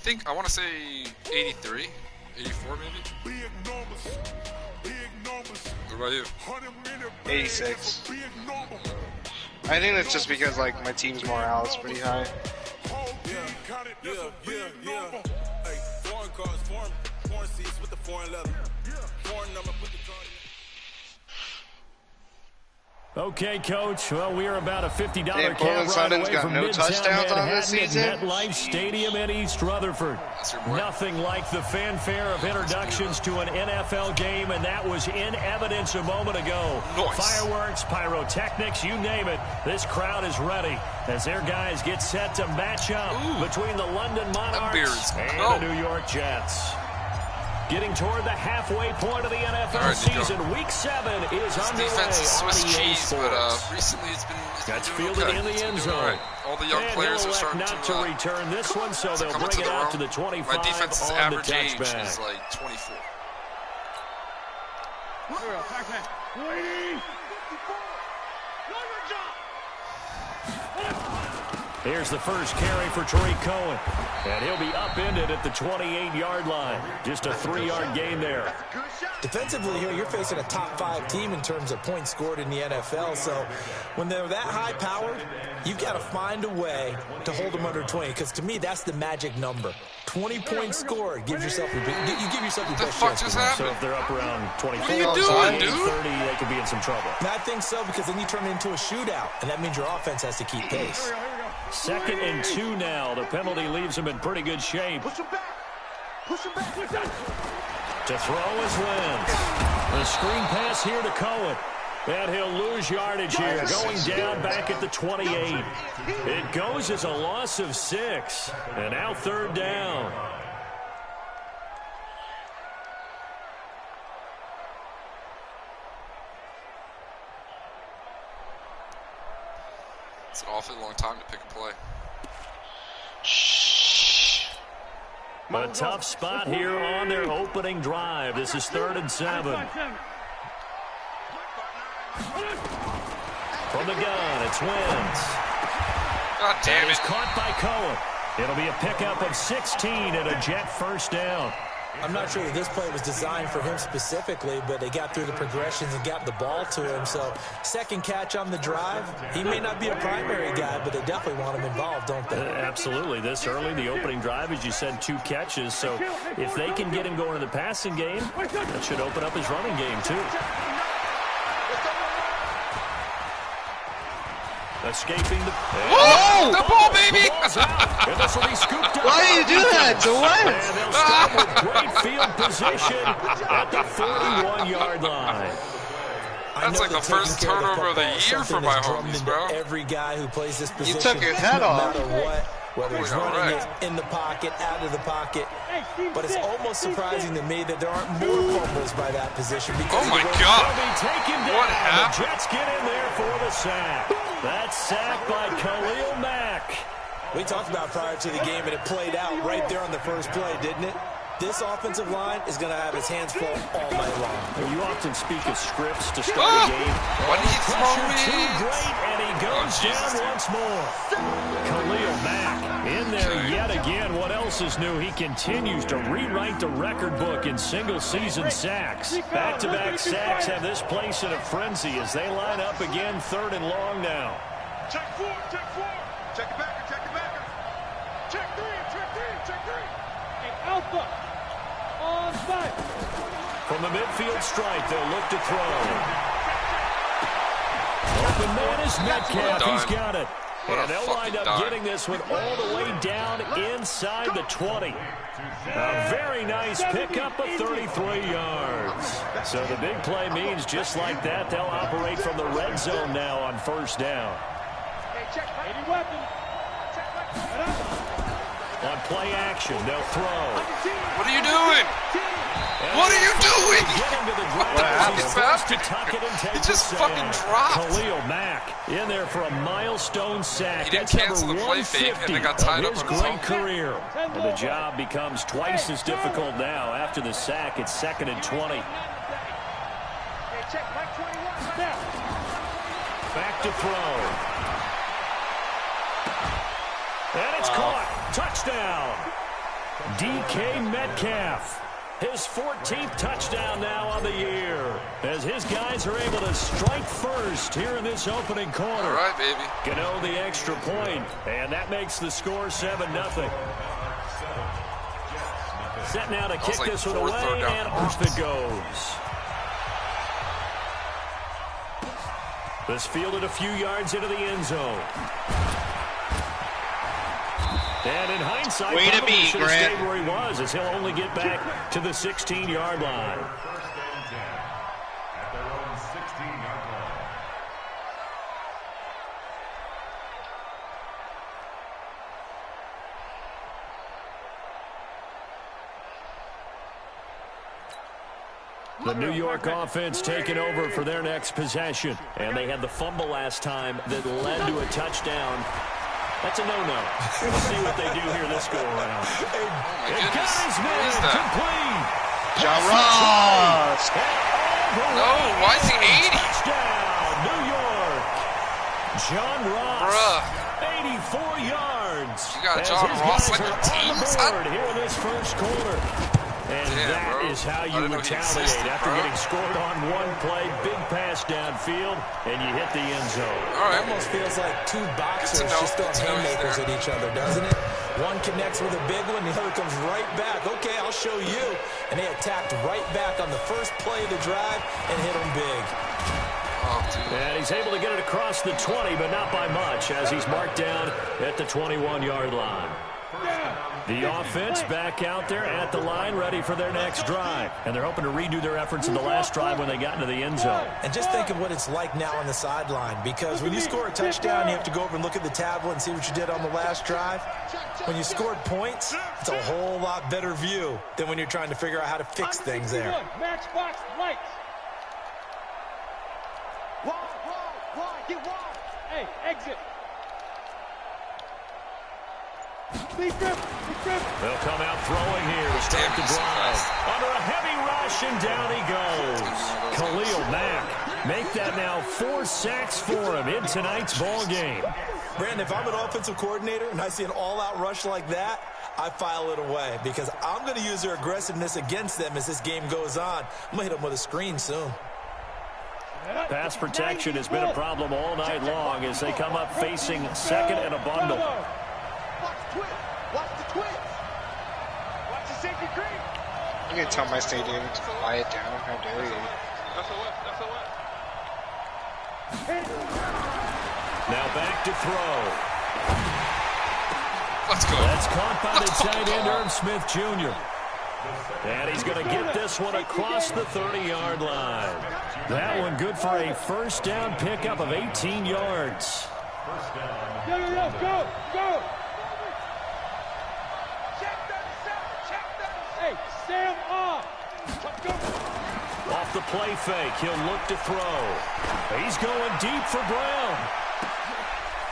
think, I want to say 83, 84 maybe. What about you? 86. I think that's just because like my team's morale is pretty high. Hey, foreign cars, foreign seats with the foreign leather. Foreign number, put the card in. Okay, Coach. Well, we are about a $50 Portland cab ride Sundance away got from no Midtown touchdowns on this Manhattan season? at MetLife Stadium in East Rutherford. Nothing like the fanfare of introductions to an NFL game, and that was in evidence a moment ago. Nice. Fireworks, pyrotechnics, you name it. This crowd is ready as their guys get set to match up between the London Monarchs and the New York Jets. Getting toward the halfway point of the NFL season, Week 7 is underway. Defense is Swiss on EA cheese, but Sports. recently it's been That's doing fielded okay. in the end zone. Right. All the young players are starting not to return this one, so they'll come bring into it their out own. to the 25 My defense's on average the age touchback. is like 24. Here's the first carry for Tariq Cohen. And he'll be upended at the 28-yard line. Just a 3-yard gain there. Defensively here, you're facing a top-5 team in terms of points scored in the NFL. So when they're that high-powered, you've got to find a way to hold them under 20. Because to me, that's the magic number. 20 points scored gives yourself you give yourself the best chance. So if they're up around 24, what are you doing, dude? 30, they could be in some trouble. And I think so, because then you turn it into a shootout, and that means your offense has to keep pace. 2nd and 2 now. The penalty leaves him in pretty good shape. Push him back. Push him back. Push him back. To throw is Wentz. The screen pass here to Cohen. And he'll lose yardage here, going down back at the 28. It goes as a loss of 6. And now 3rd down. It's an awfully long time to pick a play. A tough spot here on their opening drive. This is 3rd and 7. From the gun, it's Wentz. God damn That is it. caught by Cohen. It'll be a pickup of 16 and a Jet first down. I'm not sure that this play was designed for him specifically, but they got through the progressions and got the ball to him. So, second catch on the drive. He may not be a primary guy, but they definitely want him involved, don't they? Absolutely. This early, the opening drive, as you said, 2 catches. So, if they can get him going in the passing game, that should open up his running game, too. Escaping the... Whoa! The ball, baby! And this will be scooped up. Why do you do that? To what? And they'll start with great field position at the 41-yard line. That's like the first turnover of the year for my homies, bro. Every guy who plays this position, You took his head off. no matter what, whether he's All running right. it in the pocket, out of the pocket. But it's almost surprising to me that there aren't more fumbles by that position. Because Oh my of the way God. They'll be taken down. What The happened? Jets get in there for the sack. That's sacked by Khalil Mack. we talked about prior to the game, and it played out right there on the first play, didn't it? This offensive line is going to have its hands full all night long. You often speak of scripts to start a game. Why did he throw Pressure too it? great, and he goes Jesus. down once more. Khalil Mack in there yet again. What else is new? He continues to rewrite the record book in single-season sacks. Back-to-back sacks have this place in a frenzy as they line up again, 3rd and long now. Check 4, check 4. Check it backer, check it backer. Check 3, check 3, check 3. And Alpha. Onside. From the midfield stripe, they'll look to throw. Open man is Metcalf. He's got it. What a And they'll wind fucking up dime. getting this one all the way down inside the 20. A very nice pickup of 33 yards. So the big play means just like that, they'll operate from the red zone now on 1st down. Any weapon. On play action, they'll throw. What are you doing? What are you doing? Get into the ground. What happened? He's forced to tuck it and take He just the fucking sack. dropped. Khalil Mack in there for a milestone sack. He didn't That's cancel number the play fake, and they got 150 tied of up his on his great own. career. And the job becomes twice as difficult now. After the sack, it's 2nd and 20. Back to throw. And it's caught. Touchdown. DK Metcalf. His 14th touchdown now on the year, as his guys are able to strike first here in this opening quarter. All right, baby. Gano the extra point, and that makes the score 7-0. Set now to kick this one away, and off it goes. This fielded a few yards into the end zone. And in hindsight, way to probably be, should have Grant. stayed where he was, as he'll only get back to the 16-yard line. The New York offense taking over for their next possession. And they had the fumble last time that led to a touchdown. That's a no-no. We'll see what they do here this go-around. What is that? Complete. John Ross. No, why is he 80? Touchdown, New York. John Ross. Bruh. 84 yards. You got As John his Ross guys on your are team, on the son? board here in this first quarter. And Damn, that bro. is how I you didn't know he retaliate existed, after bro. getting scored on one play, big pass downfield, and you hit the end zone. All right. It almost feels like two boxers know. just throwing Good to know he's haymakers there. at each other, doesn't it? One connects with a big one, the other comes right back. Okay, I'll show you. And they attacked right back on the first play of the drive and hit them big. Oh, dude. And he's able to get it across the 20, but not by much, as he's marked down at the 21-yard line. The offense back out there at the line, ready for their next drive. And they're hoping to redo their efforts in the last drive when they got into the end zone. And just think of what it's like now on the sideline, because when you score a touchdown, you have to go over and look at the tablet and see what you did on the last drive. When you scored points, it's a whole lot better view than when you're trying to figure out how to fix things there. Matchbox lights. Wide, get wide. Hey, exit. They'll come out throwing here to start the drive. Under a heavy rush, and down he goes. Khalil Mack. Make that now 4 sacks for him in tonight's ball game. Brandon, if I'm an offensive coordinator and I see an all-out rush like that, I file it away because I'm going to use their aggressiveness against them as this game goes on. I'm going to hit them with a screen soon. Pass protection has been a problem all night long as they come up facing second and a bundle. Watch the twist. Watch the twist. Watch the safety green. I'm going to tell my stadium to quiet down. How dare you? Now back to throw. Let's go. That's caught by the tight end, Irv Smith Jr. And he's going to get this one across the 30-yard line. That one good for a first down pickup of 18 yards. Go. Hey, Sam off. Off the play fake, he'll look to throw. He's going deep for Brown.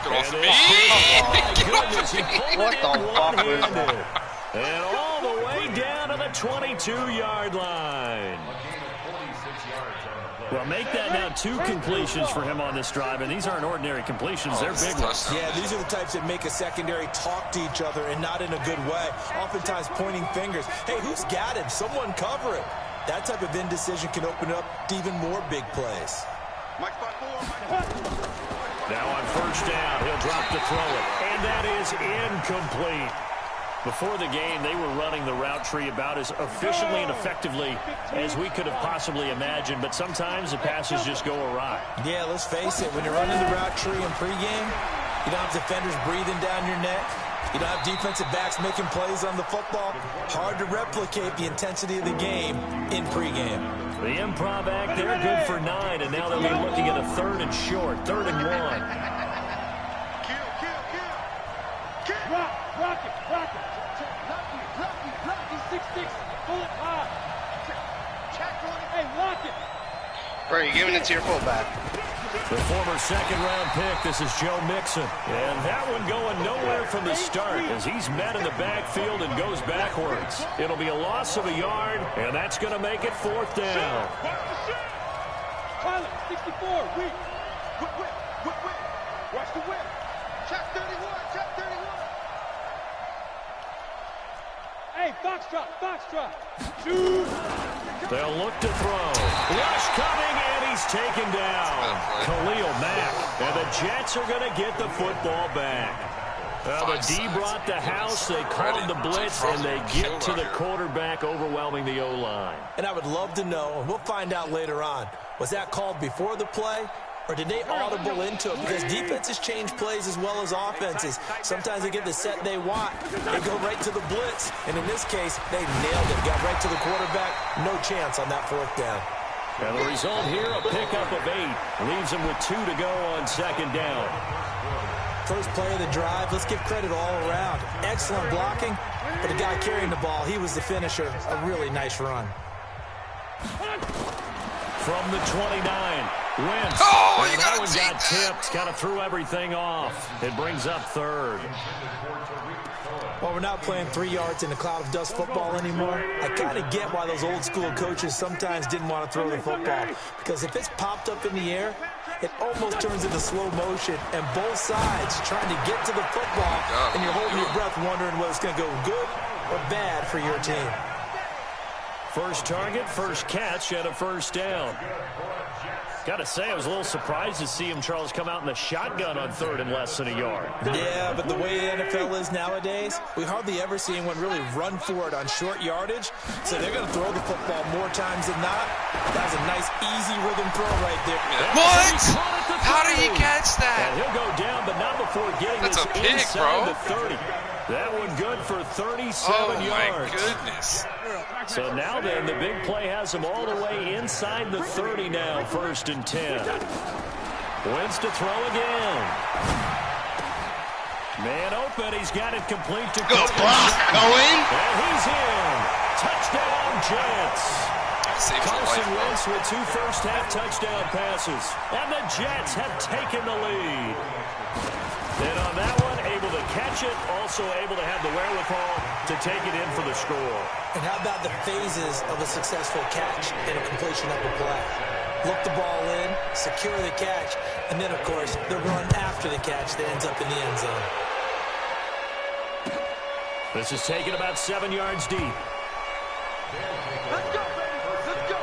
Get off And me. oh my goodness, he pulled What it the in fuck was one-handed. And all the way down to the 22-yard line. Well, make that now 2 completions for him on this drive, and these aren't ordinary completions. They're big ones. Yeah, these are the types that make a secondary talk to each other and not in a good way. Oftentimes pointing fingers. Hey, who's got him? Someone cover it. That type of indecision can open up to even more big plays. Now on first down, he'll drop to throw it. And that is incomplete. Before the game, they were running the route tree about as efficiently and effectively as we could have possibly imagined, but sometimes the passes just go awry. Yeah, let's face it. When you're running the route tree in pregame, you don't have defenders breathing down your neck. You don't have defensive backs making plays on the football. Hard to replicate the intensity of the game in pregame. The improv act, they're good for 9, and now they'll be looking at a 3rd and short, 3rd and 1. Rock it. Rocky, 6'6", pull it high. Hey, lock it. Bro, you're giving it to your fullback. The former second-round pick, this is Joe Mixon. And that one going nowhere from the start as he's met in the backfield and goes backwards. It'll be a loss of a yard, and that's going to make it 4th down. Pilot, 64, weak. Whip. Watch the whip. Check 31. Hey, foxtrot, foxtrot. Shoot. They'll look to throw. Rush coming, and he's taken down. Khalil Mack. And the Jets are going to get the football back. The D brought the house. They called the blitz, and they get to the quarterback, overwhelming the O-line. And I would love to know, and we'll find out later on, was that called before the play? Or did they audible into it? Because defenses change plays as well as offenses. Sometimes they get the set they want. They go right to the blitz. And in this case, they nailed it. Got right to the quarterback. No chance on that 4th down. And the result here, a pickup of 8. Leaves them with 2 to go on 2nd down. First play of the drive. Let's give credit all around. Excellent blocking. But the guy carrying the ball, he was the finisher. A really nice run. From the 29. Wentz. Oh, and you that gotta one take got tipped. Kind of threw everything off. It brings up 3rd. Well, we're not playing 3 yards in a cloud of dust football anymore. I kind of get why those old school coaches sometimes didn't want to throw the football. Because if it's popped up in the air, it almost turns into slow motion. And both sides trying to get to the football, and you're holding your breath wondering whether it's going to go good or bad for your team. First target, first catch, and a 1st down. Got to say, I was a little surprised to see him, Charles, come out in the shotgun on 3rd and less than a yard. Yeah, but the way the NFL is nowadays, we hardly ever see anyone really run for it on short yardage. So they're going to throw the football more times than not. That was a nice, easy rhythm throw right there. What? How did he catch that? And he'll go down, but not before getting That's this a pick, inside bro. the 30. That one good for 37 Oh, yards. my goodness. So now then, the big play has him all the way inside the 30 now, 1st and 10. Wentz to throw again. Man open, he's got it complete to Go, Brock, go in. And he's in. Touchdown, Jets. Carson Wentz with 2 first-half touchdown passes. And the Jets have taken the lead. And on that one, able to catch it, also able to have the wherewithal to take it in for the score. And how about the phases of a successful catch and a completion of a play? Look the ball in, secure the catch, and then, of course, the run after the catch that ends up in the end zone. This is taken about 7 yards deep. Let's go, baby. Let's go.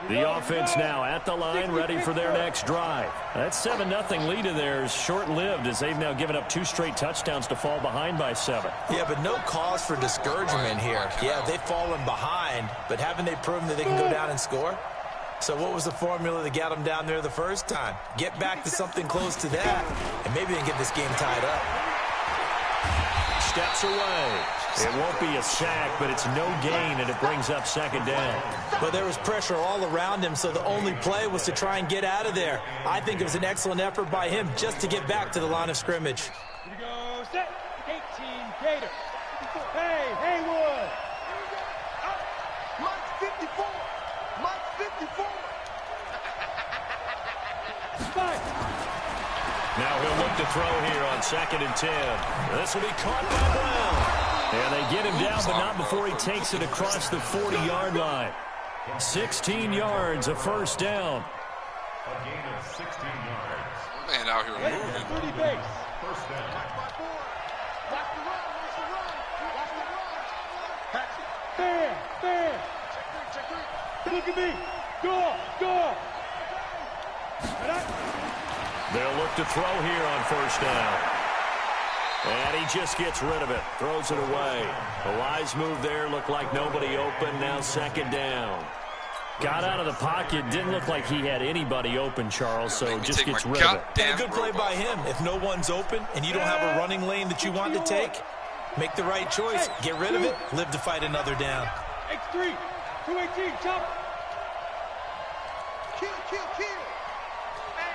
The offense now at the line, ready for their next drive. That 7-0 lead of theirs short-lived as they've now given up 2 straight touchdowns to fall behind by 7. Yeah, but no cause for discouragement here. Yeah, they've fallen behind, but haven't they proven that they can go down and score? So what was the formula that got them down there the first time? Get back to something close to that, and maybe they can get this game tied up. Steps away. It won't be a sack, but it's no gain, and it brings up 2nd down. But there was pressure all around him, so the only play was to try and get out of there. I think it was an excellent effort by him just to get back to the line of scrimmage. Here we go, set. 18, Gator. Hey, Haywood. Mike 54. Mike 54. Fight. Now he'll look to throw here on 2nd and 10. This will be caught by Brown. And they get him down, but not before he takes it across the 40-yard line. 16 yards, a 1st down. Man out here moving. 30 base. Watch the run. Bam. Check 3. Look at me. Go. They'll look to throw here on 1st down. And he just gets rid of it. Throws it away. A wise move there. Looked like nobody open. Now 2nd down. Got out of the pocket. Didn't look like he had anybody open, Charles, so just gets rid of it. And a good play by him. If no one's open and you don't have a running lane that you want to take, make the right choice. Get rid of it. Live to fight another down. X3. 218. Chop. Kill. Hey,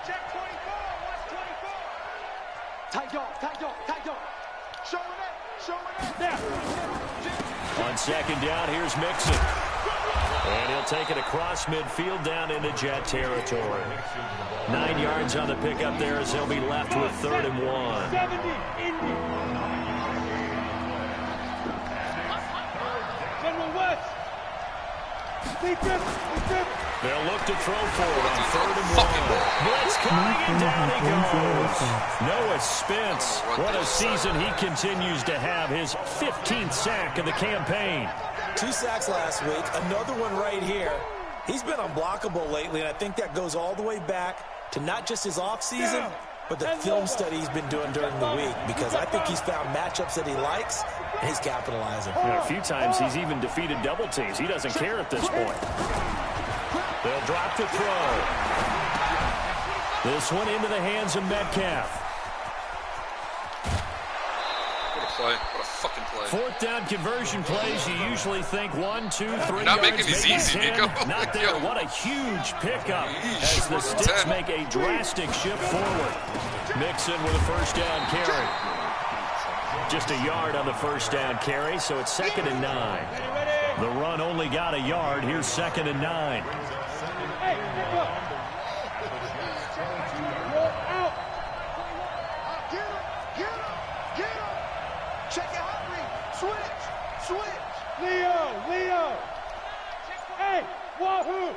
check 24. Watch 24. Tight dog. Show it up. Now. On 2nd down, here's Mixon. And he'll take it across midfield down into Jet territory. 9 yards on the pickup there as they'll be left with 3rd and 1. 70. Indy. They'll look to throw forward on 3rd and 1. Blitz coming, and down he goes. Noah Spence. What a season he continues to have. His 15th sack of the campaign. 2 sacks last week. Another one right here. He's been unblockable lately, and I think that goes all the way back to not just his offseason, but the film study he's been doing during the week, because I think he's found matchups that he likes, and he's capitalizing. A few times he's even defeated double teams. He doesn't care at this point. They'll drop to throw. This one into the hands of Metcalf. What a play. What a fucking play. 4th down conversion plays, you usually think 1, 2, 3 You're not yards, making these maybe easy, 10. Nico. Not there. What a huge pickup as the Sticks make a drastic shift forward. Mixon with a 1st down carry. Just a yard on the 1st down carry, so it's 2nd and 9. The run only got a yard. Here's 2nd and 9. Leo. Hey, wahoo.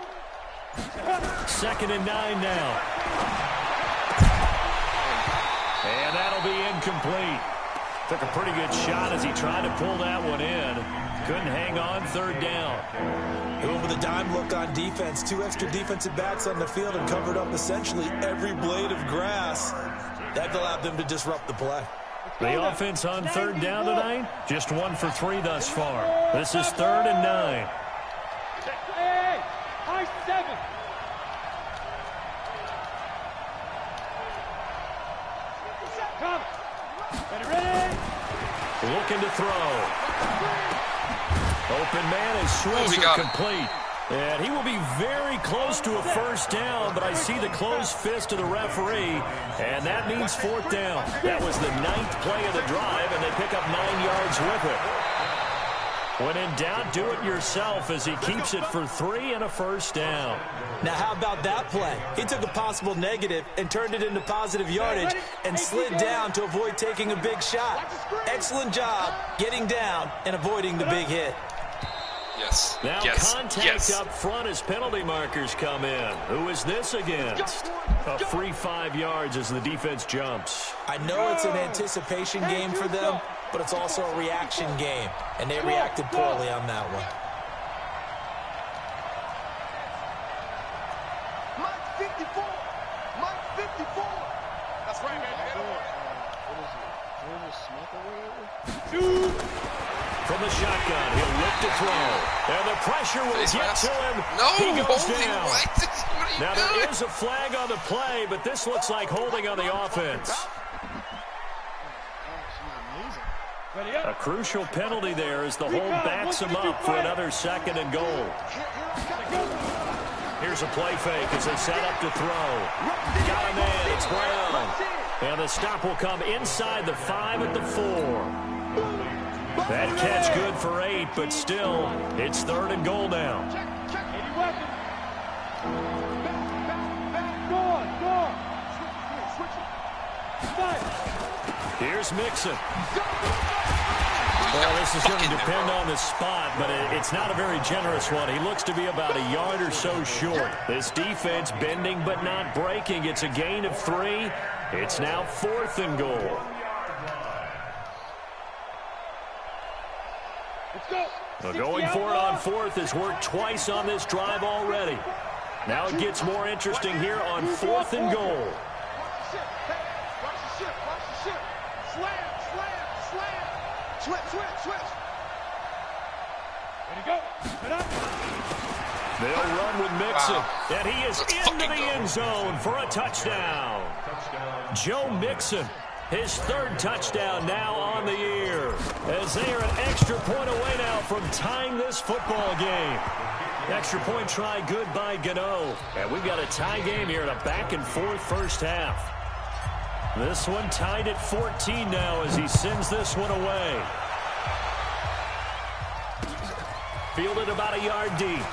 2nd and 9 now. And that'll be incomplete. Took a pretty good shot as he tried to pull that one in. Couldn't hang on 3rd down. He went with a dime look on defense. 2 extra defensive backs on the field and covered up essentially every blade of grass. That allowed them to disrupt the play. The offense on 3rd down tonight, just 1 for 3 thus far. This is 3rd and 9. Hey, high 7. Come. Ready? Looking to throw. Open man is Switzer complete. And he will be very close to a 1st down, but I see the closed fist of the referee, and that means 4th down. That was the 9th play of the drive, and they pick up 9 yards with it. When in doubt, do it yourself as he keeps it for 3 and a 1st down. Now, how about that play? He took a possible negative and turned it into positive yardage and slid down to avoid taking a big shot. Excellent job getting down and avoiding the big hit. Yes. Now contact up front as penalty markers come in. Who is this against? A free 5 yards as the defense jumps. I know it's an anticipation game for them, but it's also a reaction game, and they reacted poorly on that one. Mike 54. Mike 54. That's right, man. From the shotgun, he'll look to throw. And the pressure will get to him. No, he goes holding. down. What Now, doing? there is a flag on the play, but this looks like holding on the offense. A crucial penalty there as the hold backs him up for another 2nd and goal. Here's a play fake as they set up to throw. Got a man, it's Brown. And the stop will come inside the 5 at the 4. That catch good for 8, but still, it's 3rd and goal now. Here's Mixon. Well, this is going to depend on the spot, but it's not a very generous one. He looks to be about a yard or so short. This defense bending but not breaking. It's a gain of 3. It's now 4th and goal. Well, going for it on 4th has worked twice on this drive already. Now it gets more interesting here on 4th and goal. They'll run with Mixon, and he is into the end zone for a touchdown. Joe Mixon, his 3rd touchdown now on the year, as they are an extra point away now from tying this football game. Extra point try good by Gano, and we've got a tie game here in a back-and-forth first half. This one tied at 14 now as he sends this one away. Fielded about a yard deep.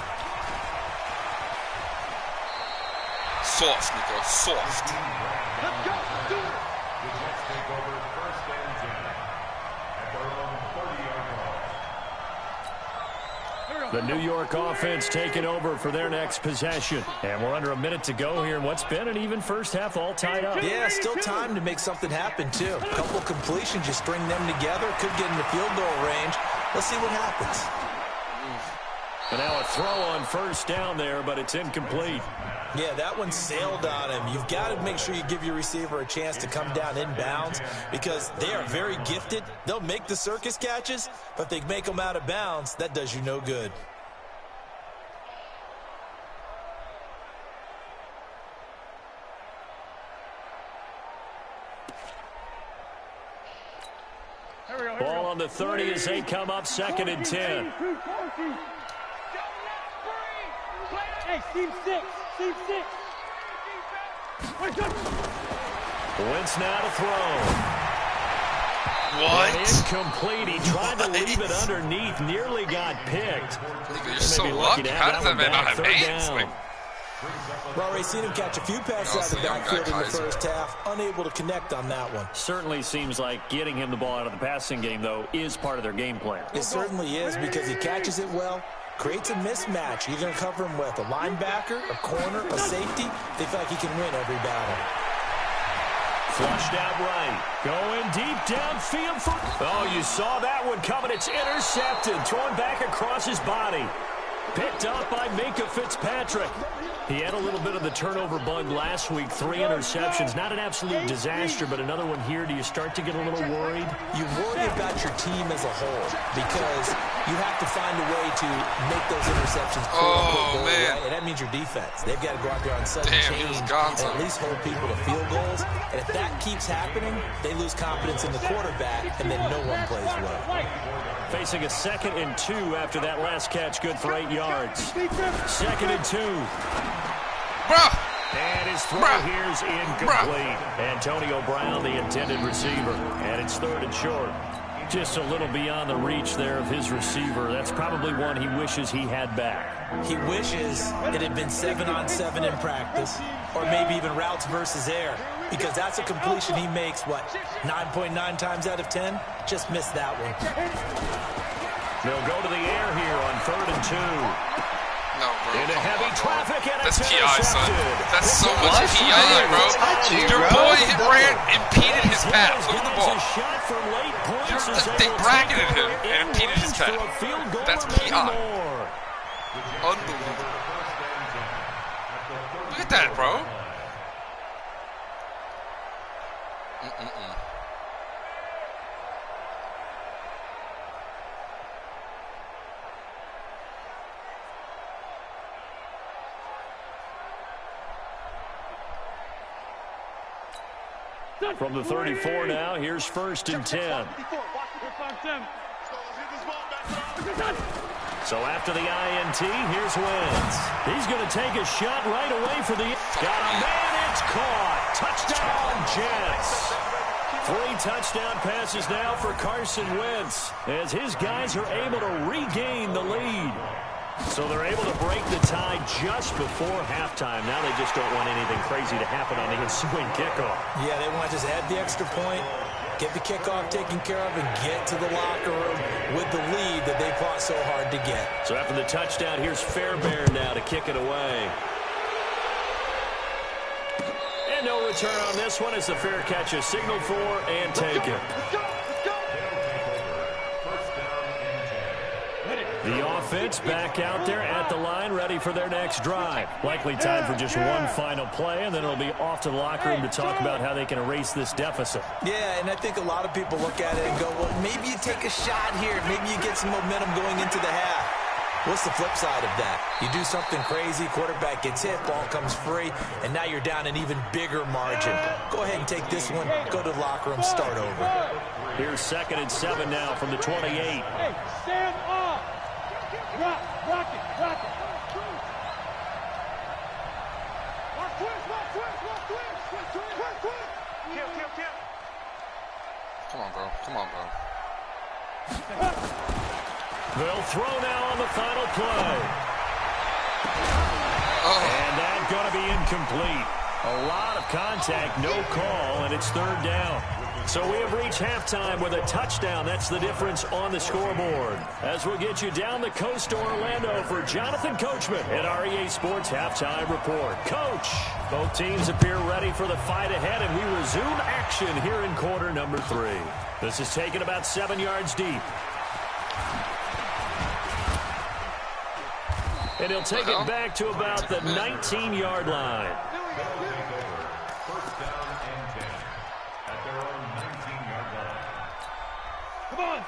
Soft, Nico. Soft. Let's go. Do it. Here we go. The New York offense taking over for their next possession. And we're under a minute to go here in what's been an even first half, all tied up. Yeah, still time to make something happen, too. A couple completions, you string them together, could get in the field goal range. Let's see what happens. And now a throw on first down there, but it's incomplete. Yeah, that one sailed on him. You've got to make sure you give your receiver a chance to come down inbounds because they are very gifted. They'll make the circus catches, but they make them out of bounds. That does you no good. Ball on the 30 as they come up 2nd and 10. Hey, team 6. Team 6. Wentz now to throw. What? And incomplete. He tried to leave it underneath. Nearly got picked. You're so lucky. How does that man not have hands? Like, Well, already seen him catch a few passes out of the backfield in the first half. Unable to connect on that one. Certainly seems like getting him the ball out of the passing game, though, is part of their game plan. It certainly is because he catches it well. Creates a mismatch. You're going to cover him with a linebacker, a corner, a safety. They feel like he can win every battle. Flushed out right. Going deep downfield for... Oh, you saw that one coming. It's intercepted. Thrown back across his body. Picked up by Minkah Fitzpatrick. He had a little bit of the turnover bug last week. 3 interceptions. Not an absolute disaster, but another one here. Do you start to get a little worried? You worry about your team as a whole because you have to find a way to make those interceptions. Oh, man. Right? And that means your defense. They've got to go out there on sudden change and at least hold people to field goals. And if that keeps happening, they lose confidence in the quarterback, and then no one plays well. Facing a 2nd and 2 after that last catch. Good for 8 yards. 2nd and 2. bruh. And his throw here is incomplete. Antonio Brown, the intended receiver. And it's 3rd and short. Just a little beyond the reach there of his receiver. That's probably one he wishes he had back. He wishes it had been 7-on-7 in practice, or maybe even routes versus air, because that's a completion he makes, what, 9.9 times out of 10? Just missed that one. They'll go to the air here on 3rd and 2. No, bro. Into heavy traffic, and That's it's PI, son. intercepted. That's so much PI, bro. Your boy impeded his path. Look at the ball. They bracketed him and impeded his path. That's PI. Unbelievable. Look at that, bro. From the 34 now, here's 1st and 10. So after the INT, here's Wentz. He's going to take a shot right away for the... Got a man, it's caught. Touchdown, Jets. 3 touchdown passes now for Carson Wentz as his guys are able to regain the lead. So they're able to break the tie just before halftime. Now they just don't want anything crazy to happen on the ensuing kickoff. Yeah, they want to just add the extra point, get the kickoff taken care of, and get to the locker room with the lead that they fought so hard to get. So after the touchdown, here's Fairbairn now to kick it away. And no return on this one as the fair catch is signaled for and taken. The offense back out there at the line, ready for their next drive. Likely time for just one final play, and then it'll be off to the locker room to talk about how they can erase this deficit. Yeah, and I think a lot of people look at it and go, well, maybe you take a shot here. Maybe you get some momentum going into the half. What's the flip side of that? You do something crazy, quarterback gets hit, ball comes free, and now you're down an even bigger margin. Go ahead and take this one, go to the locker room, start over. Here's 2nd and 7 now from the 28. Hey, stand up. Rock it. Rock twist. Kill. Come on, bro. They'll throw now on the final play. Oh. And that's going to be incomplete. A lot of contact, no call, and it's third down. So we have reached halftime with a touchdown. That's the difference on the scoreboard. As we'll get you down the coast to Orlando for Jonathan Coachman at our EA Sports Halftime Report. Coach, both teams appear ready for the fight ahead, and we resume action here in quarter number 3. This is taken about 7 yards deep. And he'll take it back to about the 19-yard line.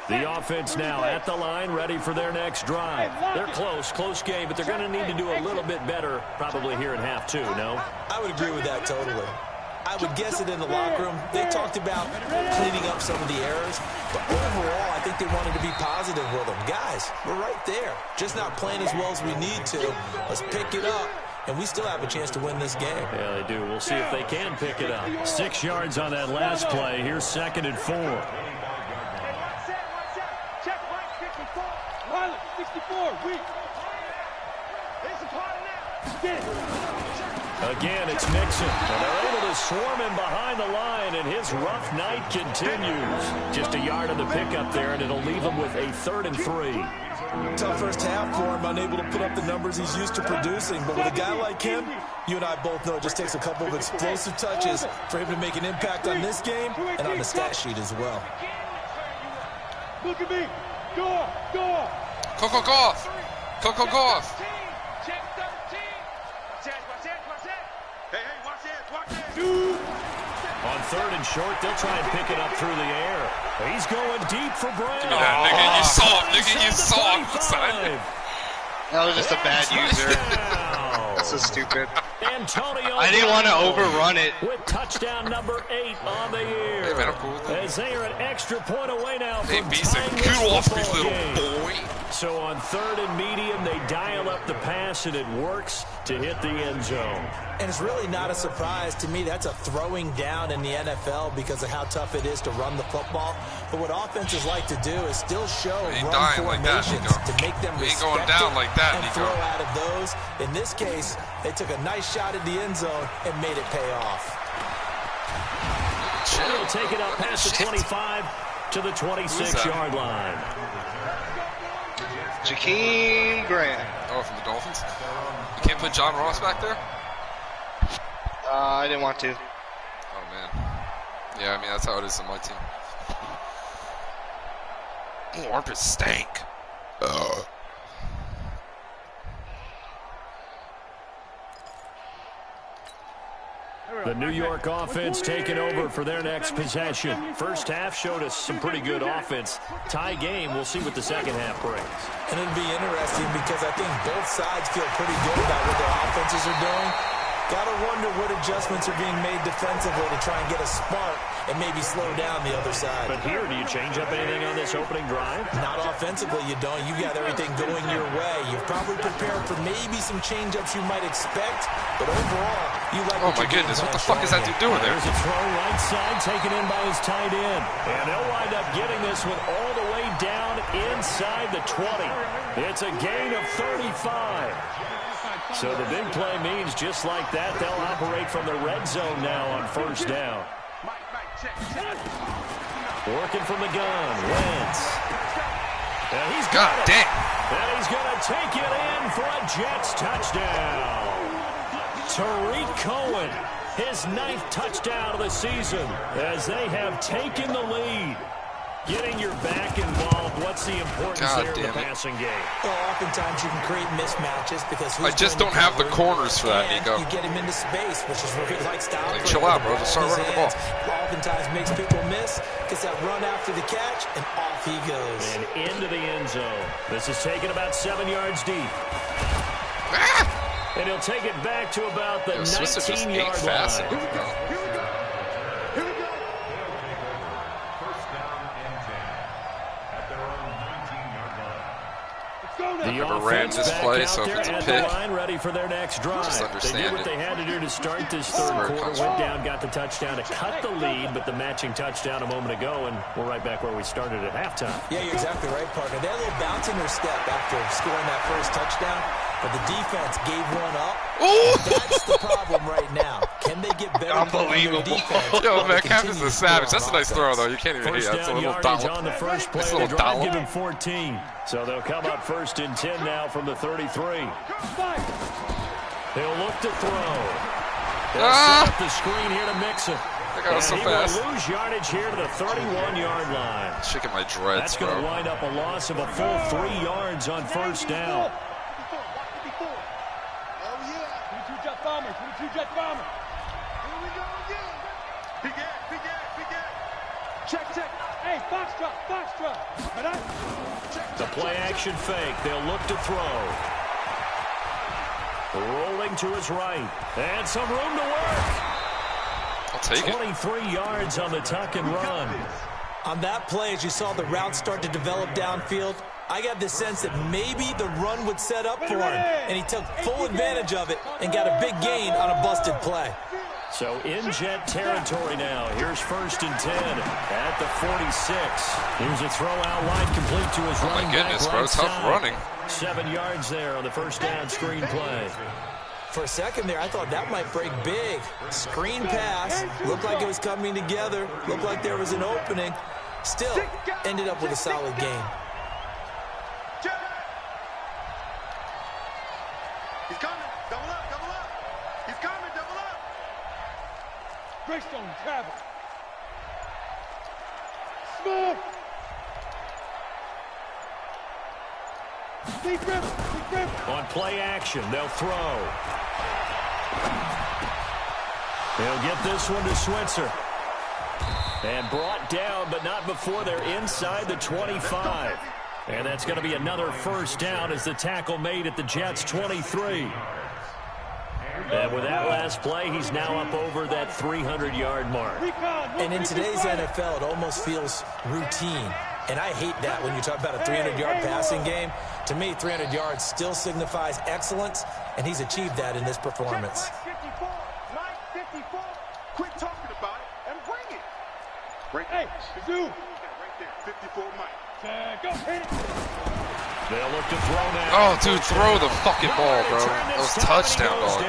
The offense now at the line, ready for their next drive. They're close game, but they're going to need to do a little bit better probably here in half 2, no? I would agree with that totally. I would guess it in the locker room. They talked about cleaning up some of the errors, but overall, I think they wanted to be positive with them. Guys, we're right there. Just not playing as well as we need to. Let's pick it up, and we still have a chance to win this game. Yeah, they do. We'll see if they can pick it up. 6 yards on that last play. Here's 2nd and 4. Check, Mike, 54. Pilot, 64, weak. It's a part now. Get it. Again, it's Mixon, and they're able to swarm him behind the line, and his rough night continues. Just a yard on the pickup there, and it'll leave him with a 3rd and 3. Tough first half for him, unable to put up the numbers he's used to producing. But with a guy like him, you and I both know it just takes a couple of explosive touches for him to make an impact on this game and on the stat sheet as well. Look at me. Go off. Coco Gauff. Coco Gauff. Check 13. Watch that. Hey, watch that. Dude. On 3rd and short, they'll try and pick it up through the air. He's going deep for Brown. Give me that, nigga. You saw it, nigga. You saw it, son. That was just a bad user. That's so stupid. Antonio I didn't want to overrun it. with touchdown number 8 on the year. Hey, man, I'm cool with that. As they are an extra point away now Hey, from Beeson, tying this cool off me, football little game. boy. So on 3rd and medium, they dial up the pass, and it works to hit the end zone. And it's really not a surprise to me. That's a throwing down in the NFL because of how tough it is to run the football. But what offenses like to do is still show run formations to make them respect it and throw out of those. In this case, they took a nice shot at the end zone and made it pay off. They'll take it up past the 25 to the 26-yard line. Jakeem Grant. Oh, from the Dolphins? You can't put John Ross back there? I didn't want to. Oh, man. Yeah, I mean, that's how it is on my team. Oh, armpits stank. The New York offense taking over for their next possession. First half showed us some pretty good offense. Tie game, we'll see what the second half brings. And it'll be interesting because I think both sides feel pretty good about what their offenses are doing. Got to wonder what adjustments are being made defensively to try and get a spark and maybe slow down the other side. But here, do you change up anything on this opening drive? Not offensively, you don't. You got everything going your way. You've probably prepared for maybe some change-ups you might expect, but overall, you like Oh, my goodness. What the fuck is that dude doing there? There's a throw right side taken in by his tight end. And they'll wind up getting this one all the way down inside the 20. It's a gain of 35. So the big play means just like that, they'll operate from the red zone now on first down. Working from the gun, Wentz. And he's got it. Damn. And he's going to take it in for a Jets touchdown. Tariq Cohen, his 9th touchdown of the season as they have taken the lead. Getting your back involved, what's the importance there in the passing game? Well, oftentimes you can create mismatches because I just don't have the corners for that, Nico. You get him into space, which is where he likes to operate. Chill out, bro. Just start running the ball. Oftentimes makes people miss, gets that run after the catch, and off he goes. And into the end zone. This is taken about 7 yards deep. And he'll take it back to about the 19-yard line. The offense back out there at the line, ready for their next drive. They did what they had to do to start this third quarter. Went down, got the touchdown to cut the lead, but the matching touchdown a moment ago, and we're right back where we started at halftime. Yeah, you're exactly right, partner. They had a little bounce in their step after scoring that first touchdown. but the defense gave one up. Ooh! That's the problem right now. Can they get better? Unbelievable. Defense? Yo, man, Captain's a savage. That's a nice throw, though. You can't even hit. That's a little dollop. On the first play, That's a little dollop. Give him 14. So they'll come up 1st and 10 now from the 33. They'll look to throw. They'll set up the screen here to Mixon. That guy was so fast. He will lose yardage here to the 31-yard line. Shaking my dreads, That's going to bro. wind up a loss of a full 3 yards on 1st down. The play action fake. They'll look to throw. Rolling to his right. And some room to work. I'll take it. 23 yards on the tuck and run. On that play, as you saw the route start to develop downfield, I got the sense that maybe the run would set up for him, and he took full advantage of it and got a big gain on a busted play. So in Jet territory now. Here's 1st and 10 at the 46. Here's a throw out wide complete to his running back. Oh my goodness, bro. Tough running. 7 yards there on the 1st down screen play. For a second there, I thought that might break big. Screen pass. Looked like it was coming together. Looked like there was an opening. Still ended up with a solid gain. He's coming. Double up, double up. He's coming, double up. Greystone travel. Smooth. Deep grip, deep grip. On play action, they'll throw. They'll get this one to Switzer. And brought down, but not before they're inside the 25. And that's going to be another 1st down as the tackle made at the Jets' 23. And with that last play, he's now up over that 300-yard mark. And in today's NFL, it almost feels routine. And I hate that when you talk about a 300-yard passing game. To me, 300 yards still signifies excellence, and he's achieved that in this performance. Line 54. Quit talking about it and bring it. Right there. Hey, dude. Right there. 54 Mike. Go hit it. They'll look to throw now. Oh, dude, throw the fucking ball, bro. That was touchdown, dog.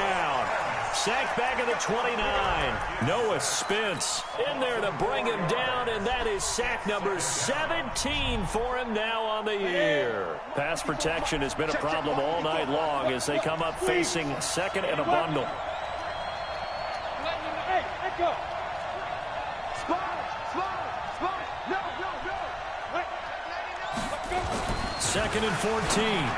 Sacked back at the 29. Noah Spence in there to bring him down, and that is sack number 17 for him now on the year. Pass protection has been a problem all night long as they come up facing 2nd and a bundle. Hey, let go. Slide. No. 2nd and 14.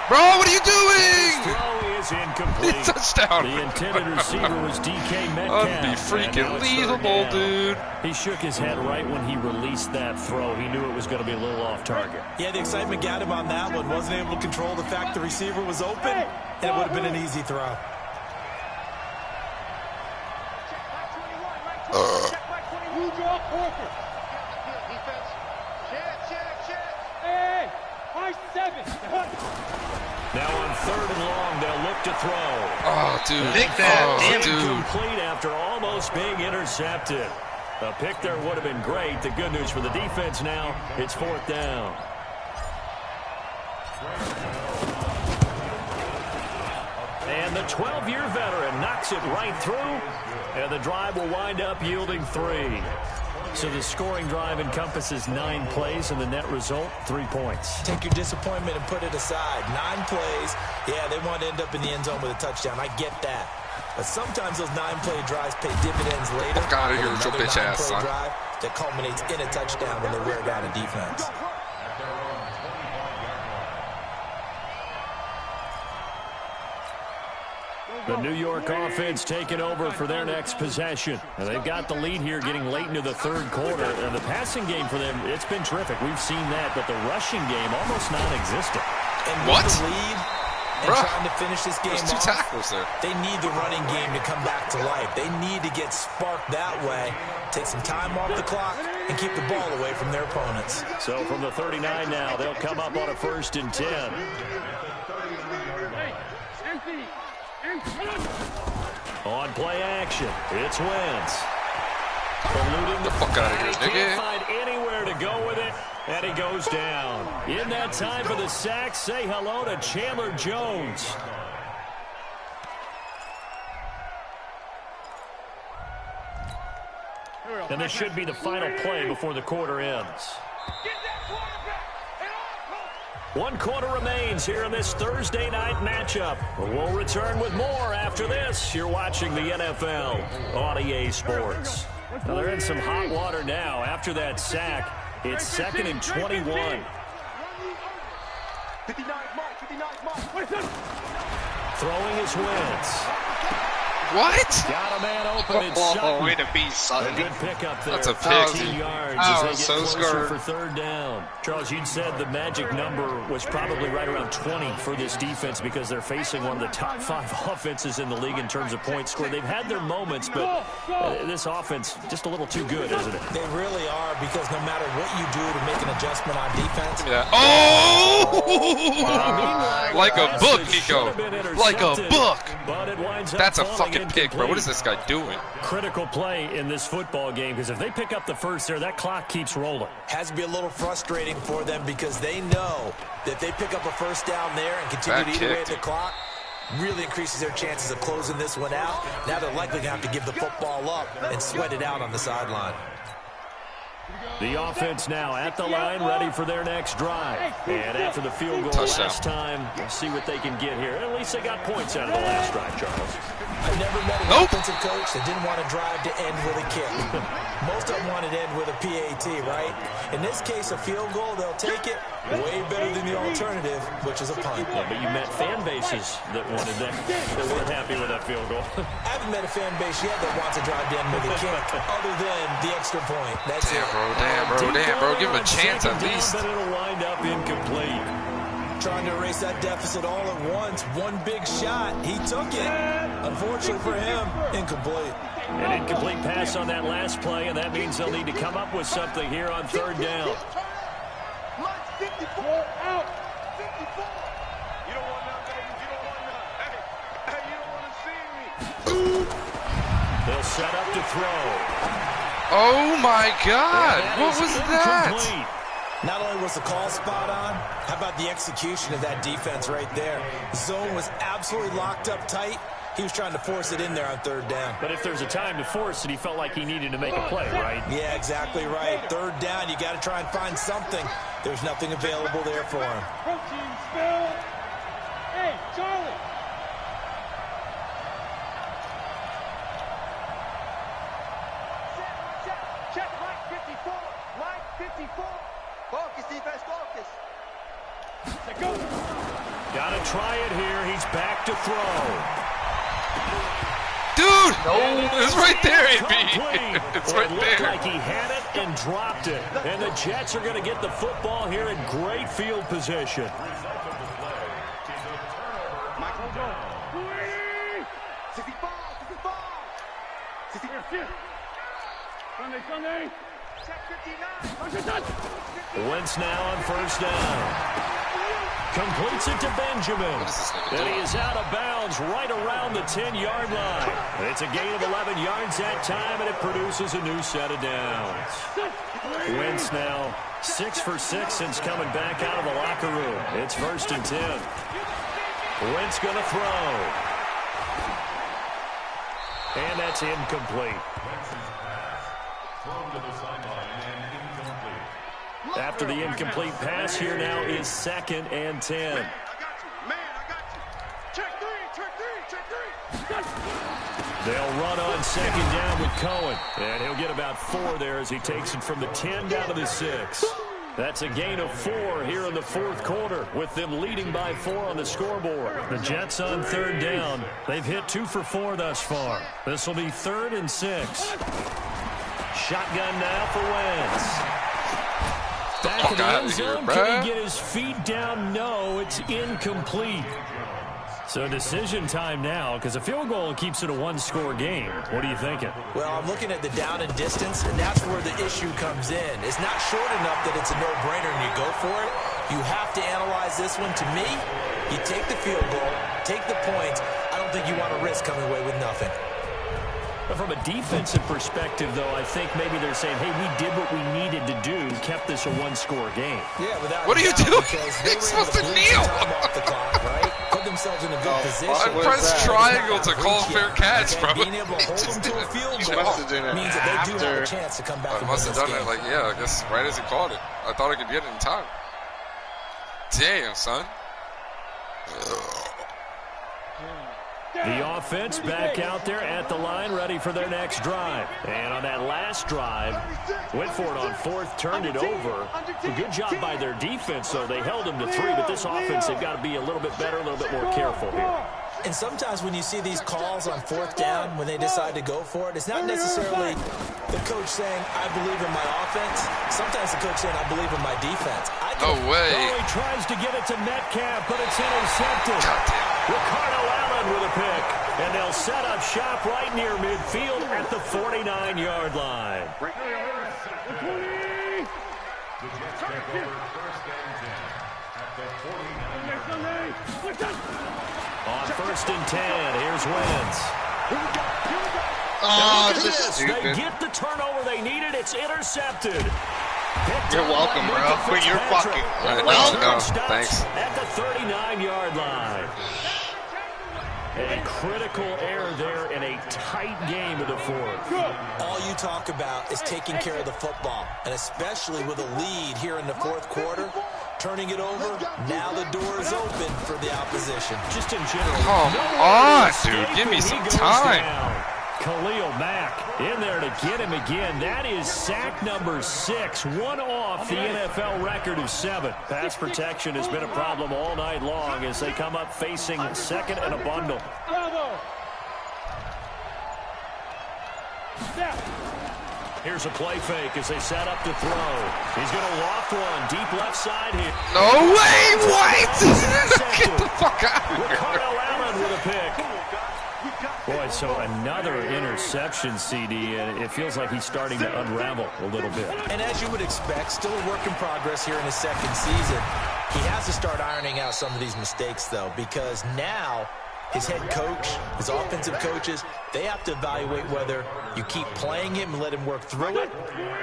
Bro, what are you doing? Throw is incomplete. Touchdown. The intended receiver was DK Metcalf. Unbelievable, dude. He shook his head right when he released that throw. He knew it was going to be a little off target. Yeah, the excitement got him on that one. Wasn't able to control the fact the receiver was open, and it would have been an easy throw. Hey, high 7. Now on 3rd and long, they'll look to throw. Oh, dude. Pick that. Damn it. Incomplete after almost being intercepted. A pick there would have been great. The good news for the defense now, it's 4th down. And the 12-year veteran knocks it right through, and the drive will wind up yielding 3. So the scoring drive encompasses 9 plays, and the net result, 3 points. Take your disappointment and put it aside. 9 plays. Yeah, they want to end up in the end zone with a touchdown. I get that. But sometimes those 9-play drives pay dividends later. Fuck out of here with your bitch ass, son. Drive that culminates in a touchdown when they wear down a defense. The New York offense taking over for their next possession. And they've got the lead here getting late into the 3rd quarter. And the passing game for them, it's been terrific. We've seen that, but the rushing game almost non-existent. And what? With the lead and trying to finish this game There's 2 tackles there. They need the running game to come back to life. They need to get sparked that way, take some time off the clock, and keep the ball away from their opponents. So from the 39 now, they'll come up on a 1st and 10. On play action, it's Wentz. Eluding the fuck out of here, nigga. Can't find anywhere to go with it. And he goes down. In that time for the sack, say hello to Chandler Jones. And this should be the final play before the quarter ends. 1 quarter remains here in this Thursday night matchup. We'll return with more after this. You're watching the NFL on EA Sports. Now they're in some hot water now after that sack. It's 2nd and 21. Throwing his Wentz. What? Got a man open. It's way to be, son. A good pickup there. That's a pick. 15 yards I as they was get so closer scared. for 3rd down. Charles, you'd said the magic number was probably right around 20 for this defense because they're facing one of the top 5 offenses in the league in terms of points scored. They've had their moments, but this offense just a little too good, isn't it? They really are, because no matter what you do to make an adjustment on defense. Yeah. Oh! Like a book, Nico. Like a book. But it winds up That's a falling fucking pick, bro. What is this guy doing? Critical play in this football game, because if they pick up the first there, that clock keeps rolling. Has to be a little frustrating for them, because they know that if they pick up a first down there and continue to eat away at the clock, really increases their chances of closing this one out. Now they're likely going to have to give the football up and sweat it out on the sideline. The offense now at the line, ready for their next drive. And after the field goal last time, we'll see what they can get here. At least they got points out of the last drive, Charles. I've never met an offensive coach that didn't want to drive to end with a kick. Most of them wanted to end with a PAT, right? In this case, a field goal, they'll take it. Way better than the alternative, which is a punt. Yeah, but you met fan bases that wanted that, that weren't happy with that field goal. I haven't met a fan base yet that wants to drive to end with a kick, other than the extra point. That's it. Damn, bro. Give him a chance at least. But it'll wind up incomplete. Trying to erase that deficit all at once. One big shot. He took it. Unfortunately for him, incomplete. An incomplete pass on that last play, and that means they'll need to come up with something here on 3rd down. 54 out. 54. You don't want none, baby. You don't want none. Hey, you don't want to see me. They'll set up to throw. Oh my God! What was that? Not only was the call spot on, how about the execution of that defense right there? The zone was absolutely locked up tight. He was trying to force it in there on 3rd down. But if there's a time to force it, he felt like he needed to make a play, right? Yeah, exactly right. 3rd down, you got to try and find something. There's nothing available there for him. Protein spill. Hey, Charlie. Check line 54. Line 54. Focus, defense, focus. Let's go. Got to try it here. He's back to throw. Dude! It's right there, AB. It's right It looked there. like he had it and dropped it. And the Jets are going to get the football here in great field position. Michael Jones. 65. 65. Sunday. Check 59. Wentz now on 1st down. Completes it to Benjamin. And he is out of bounds right around the 10-yard line. It's a gain of 11 yards that time, and it produces a new set of downs. Wentz now 6 for 6 since coming back out of the locker room. It's 1st and 10. Wentz going to throw. And that's incomplete. After the incomplete pass, here now is 2nd and 10. I got you. Man, I got you. Check 3. They'll run on 2nd down with Cohen. And he'll get about 4 there as he takes it from the 10 down to the 6. That's a gain of 4 here in the 4th quarter, with them leading by 4 on the scoreboard. The Jets on 3rd down. They've hit 2 for 4 thus far. This will be 3rd and 6. Shotgun now for Wentz. Back in the end zone. Can he get his feet down? No, it's incomplete. So decision time now, because a field goal keeps it a 1-score game. What are you thinking? Well, I'm looking at the down and distance, and that's where the issue comes in. It's not short enough that it's a no-brainer and you go for it. You have to analyze this one. To me, you take the field goal, take the points. I don't think you want to risk coming away with nothing. From a defensive perspective, though, I think maybe they're saying, hey, we did what we needed to do, kept this a one-score game. Yeah, without what are you doing? You're supposed to kneel. Off the clock, right? Put themselves in a good position. I pressed triangle to call fair catch, bro. Being able to hold them to a field goal means that they do have a chance to come back. I must have done it, like, yeah, I guess right as he called it. I thought I could get it in time. Damn, son. The offense back out there at the line, ready for their next drive. And on that last drive, went for it on fourth, turned it over. A good job by their defense, though. They held them to 3, but this offense, they've got to be a little bit better, a little bit more careful here. And sometimes when you see these calls on fourth down, when they decide to go for it, it's not necessarily the coach saying, I believe in my offense. Sometimes the coach saying, I believe in my defense. No way. Oh, he tries to get it to Metcalf, but it's intercepted. Goddamn. Ricardo Allen with a pick. And they'll set up shop right near midfield at the 49-yard line. On 1st and 10, here's Wentz. Oh, this is stupid. They get the turnover they needed. It's intercepted. You're welcome, bro. But you're fucking welcome. Thanks. At the 39-yard line. A critical error there in a tight game of the fourth. All you talk about is taking care of the football, and especially with a lead here in the fourth quarter, turning it over, now the door is open for the opposition. Just in general. Come on, dude. Give me some time. Down. Khalil Mack in there to get him again. That is sack number 6, one off the NFL record of 7. Pass protection has been a problem all night long as they come up facing second and a bundle. Here's a play fake as they set up to throw. He's going to loft one deep left side here. No way! What? Get the fuck out of here. Ricardo Allen with a pick. Boy, so another interception, CD, and it feels like he's starting to unravel a little bit. And as you would expect, still a work in progress here in his second season. He has to start ironing out some of these mistakes, though, because now his head coach, his offensive coaches, they have to evaluate whether you keep playing him and let him work through it,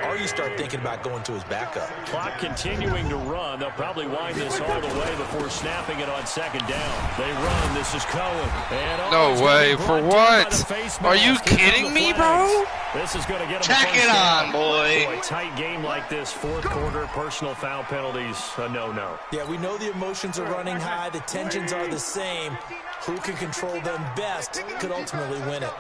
or you start thinking about going to his backup. Clock continuing to run. They'll probably wind this all the way before snapping it on second down. They run. This is Cohen. And no way. For what? Are you kidding me, bro? This is going to get him. Tack it on, boy. A tight game like this, fourth quarter, personal foul penalties, a no-no. Yeah, we know the emotions are running high. The tensions are the same. Who can control them best could ultimately win it.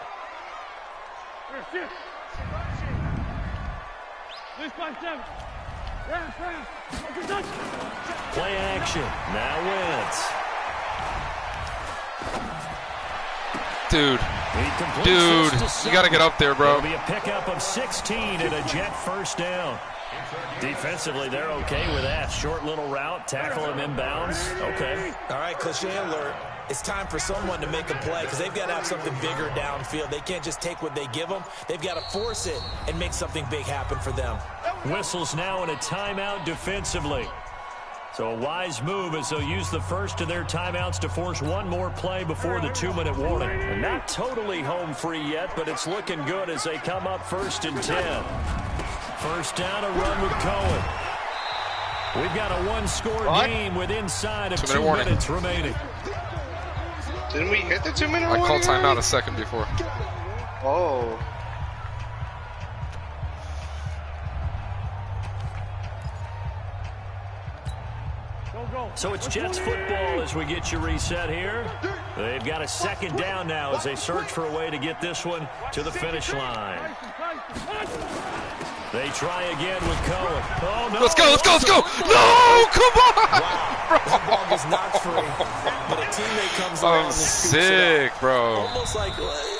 Play action. Now Wentz. Dude, you got to get up there, bro. It'll be a pickup of 16 and a Jet first down. Defensively, they're okay with that. Short little route, tackle him inbounds. Okay. All right, cliche alert. It's time for someone to make a play because they've got to have something bigger downfield. They can't just take what they give them. They've got to force it and make something big happen for them. Whistles now in a timeout defensively. So a wise move as they'll use the first of their timeouts to force one more play before the 2-minute warning. And not totally home free yet, but it's looking good as they come up 1st and 10. First down, a run with Cohen. We've got a one-score game with inside of 2 minutes remaining. Didn't we hit the 2-minute warning? I called timeout a second before. Oh. So it's Jets football as we get you reset here. They've got a second down now as they search for a way to get this one to the finish line. They try again with Cohen. Oh, no. Let's go. No, come on. Wow. That ball gets knocked free, but a teammate comes around I'm sick, bro.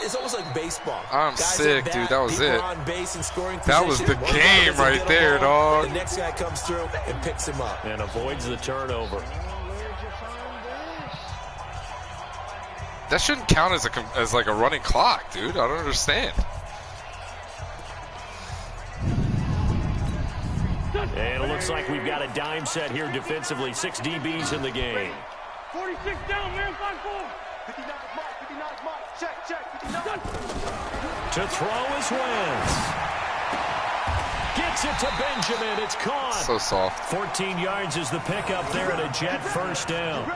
It's almost like baseball. I'm Guys sick, dude. That was it. On base and scoring that was the game right there, dog. The next guy comes through and picks him up. And avoids the turnover. That shouldn't count as like a running clock, dude. I don't understand. And it looks like we've got a dime set here defensively. 6 DBs in the game. 46 down, man, 5-4. To throw is Wentz. Gets it to Benjamin. It's caught. So soft. 14 yards is the pickup there at a Jet first down.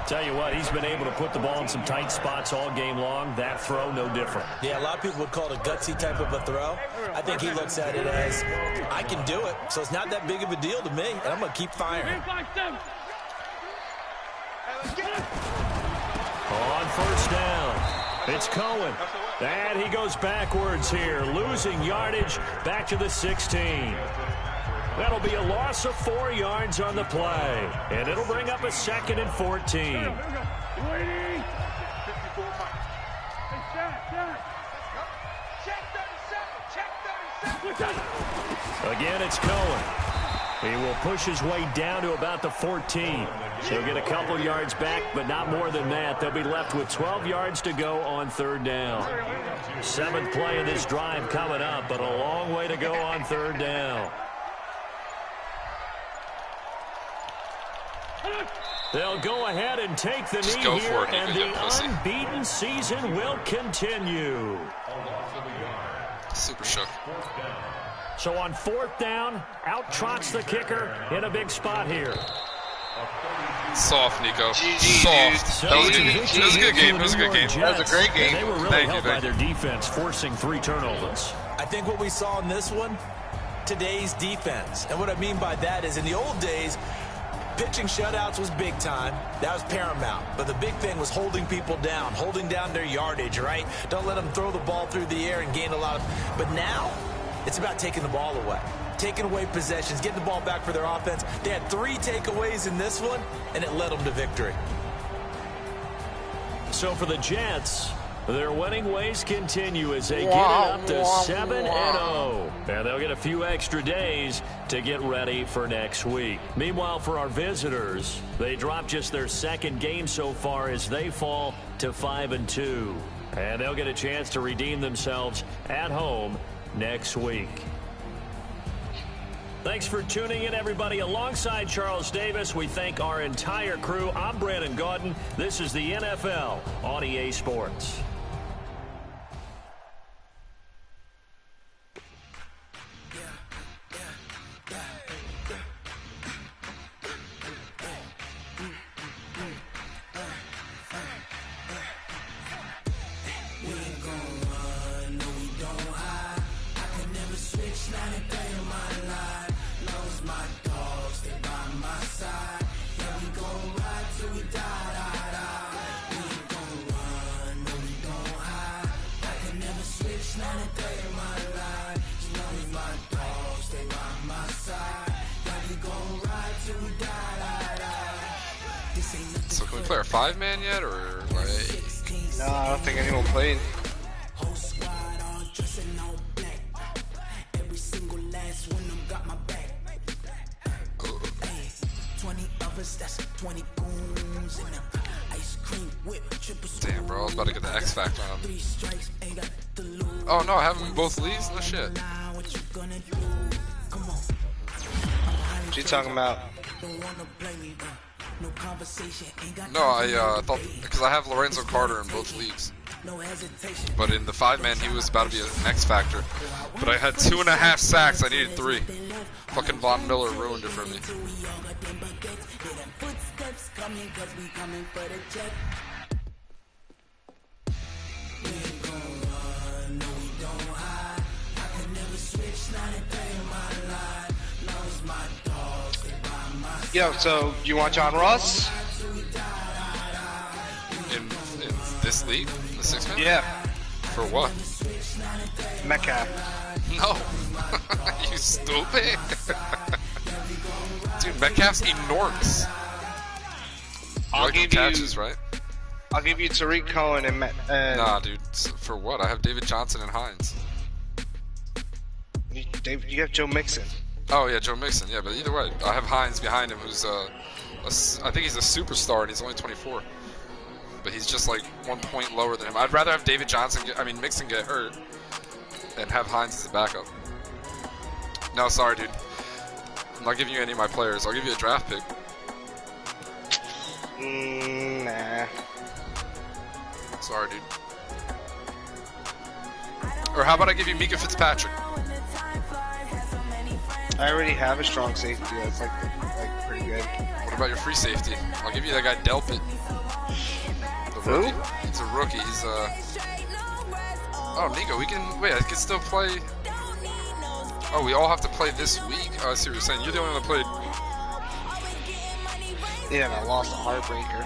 Tell you what, he's been able to put the ball in some tight spots all game long. That throw, no different. Yeah, a lot of people would call it a gutsy type of a throw. I think he looks at it as, I can do it, so it's not that big of a deal to me, and I'm going to keep firing. On first down, it's Cohen. And he goes backwards here, losing yardage back to the 16. That'll be a loss of 4 yards on the play. And it'll bring up a 2nd and 14. Again, it's Cohen. He will push his way down to about the 14. So he'll get a couple yards back, but not more than that. They'll be left with 12 yards to go on third down. 7th play of this drive coming up, but a long way to go on third down. They'll go ahead and take the knee here, and the unbeaten season will continue. Super shook. So on 4th down, out trots the kicker in a big spot here. Soft, Nico. Soft. That was a good game. That was a good game. That was a great game. They were really helped by their defense, forcing 3 turnovers. I think what we saw in this one, today's defense. And what I mean by that is in the old days, pitching shutouts was big time. That was paramount. But the big thing was holding people down, holding down their yardage, right? Don't let them throw the ball through the air and gain a lot of... But now, it's about taking the ball away. Taking away possessions, getting the ball back for their offense. They had 3 takeaways in this one, and it led them to victory. So for the Jets, their winning ways continue as they get it up to 7-0. And they'll get a few extra days to get ready for next week. Meanwhile, for our visitors, they dropped just their 2nd game so far as they fall to 5-2. And they'll get a chance to redeem themselves at home next week. Thanks for tuning in, everybody. Alongside Charles Davis, we thank our entire crew. I'm Brandon Gaudin. This is the NFL on EA Sports. So can we play our 5-man yet, or like? No, I don't think anyone played. Damn, bro, I was about to get the X Factor on him. Oh no, I have them in both leagues? No shit. What you talking about? No, I thought, because I have Lorenzo Carter in both leagues. But in the 5-man, he was about to be an X Factor. But I had 2.5 sacks, I needed 3. Fucking Von Miller ruined it for me. Yo, so you want John Ross? In this league? The 6-man? Yeah. For what? Metcalf. No. You stupid. Dude, Metcalf's enormous. I'll give catches, you, right? I'll give you Tariq Cohen and Nah, dude. For what? I have David Johnson and Hines. You have Joe Mixon. Oh yeah, Joe Mixon. Yeah, but either way, I have Hines behind him, who's I think he's a superstar, and he's only 24. But he's just like 1 point lower than him. I'd rather have David Johnson, Mixon get hurt, and have Hines as a backup. No, sorry, dude. I'm not giving you any of my players. I'll give you a draft pick. Nah. Sorry, dude. Or how about I give you Mika Fitzpatrick? I already have a strong safety. That's like pretty good. What about your free safety? I'll give you that guy Delpit. The rookie. He's a rookie. He's Oh, Nico, we can wait. I can still play. Oh, we all have to play this week. Oh, I see what you're saying. You're the only one that played. Yeah, and I lost a heartbreaker.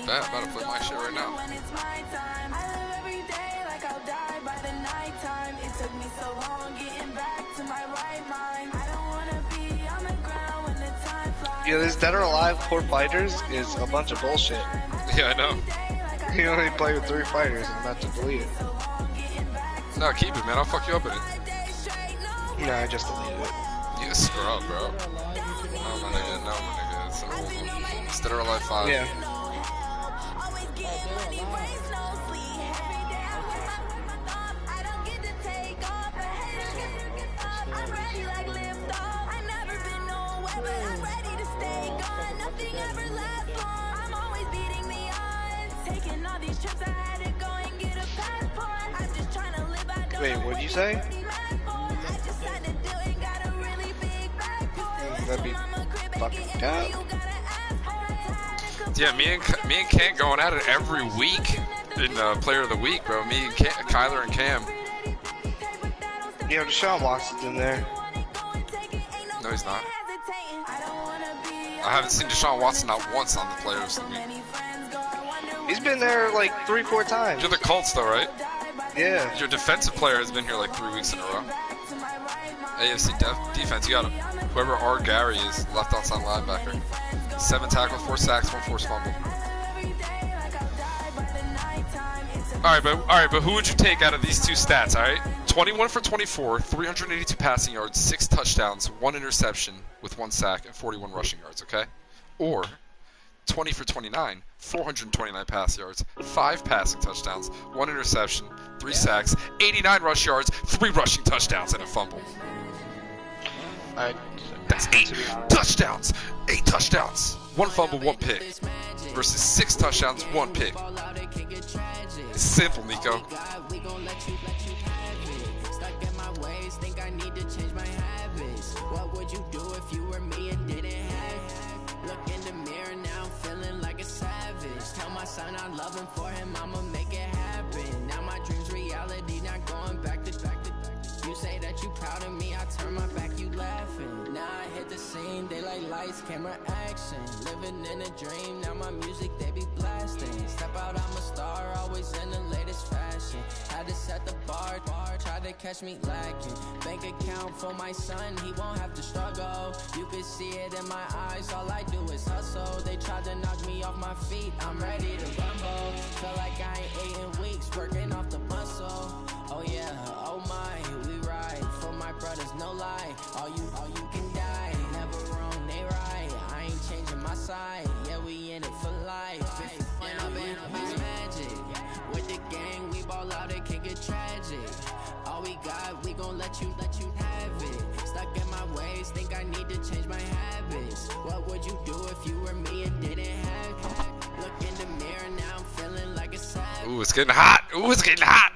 I'm about to play my shit right now. Yeah, this Dead or Alive Core Fighters is a bunch of bullshit. Yeah, I know. You only play with 3 fighters. I'm about to delete it. No, keep it, man. I'll fuck you up in it. No, I just deleted it. You a scrub, bro. No, my nigga. No, my nigga. It's an old one. It's Dead or Alive 5. Yeah. Wait, what'd you say? That'd be fucking dope. Yeah, me and Kent going at it every week in Player of the Week, bro. Me and Kyler and Cam. Yeah, Deshaun Watson's in there. No, he's not. I haven't seen Deshaun Watson not once on the Players of the Week. He's been there like 3-4 times. You're the Colts, though, right? Yeah. Your defensive player has been here like 3 weeks in a row. AFC defense, you got whoever R. Gary is, left outside linebacker. 7 tackles, 4 sacks, 1 forced fumble. All right, but who would you take out of these 2 stats? All right, 21 for 24, 382 passing yards, 6 touchdowns, 1 interception with 1 sack, and 41 rushing yards. Okay, or 20 for 29, 429 pass yards, 5 passing touchdowns, 1 interception, 3 sacks, 89 rush yards, 3 rushing touchdowns, and a fumble. That's 8 touchdowns. 8 touchdowns. 1 fumble, 1 pick. Versus 6 touchdowns, 1 pick. It's simple, Nico. What would you do if you were me and didn't have? Look in the mirror now, I'm feeling like a savage. Tell my son I love him, for him I'ma make it happen. Now my dream's reality, not going back to back to back. You say that you proud of me, I turn my back, you laughing. Now I hit the scene, they like lights, camera, action. Living in a dream, now my music they be blasting. Step out, I'm a star, always in the latest fashion. Had to set the bar, try to catch me lacking. Bank account for my son, he won't have to struggle. You can see it in my eyes, all I do is hustle. They tried to knock me off my feet, I'm ready to rumble. Feel like I ain't ate in weeks, working off the muscle. Oh yeah, oh my, we ride for my brothers, no lie. All you can die, never wrong, they right. I ain't changing my side, yeah, we in it for life. It's magic. With the gang, we ball out, it can get tragic. All we got, we gon' let you have it. Stuck in my ways, think I need to change my habits. What would you do if you were me and didn't have it? Look in the mirror, now I'm feeling like a savage. Ooh, it's getting hot. Ooh, it's getting hot.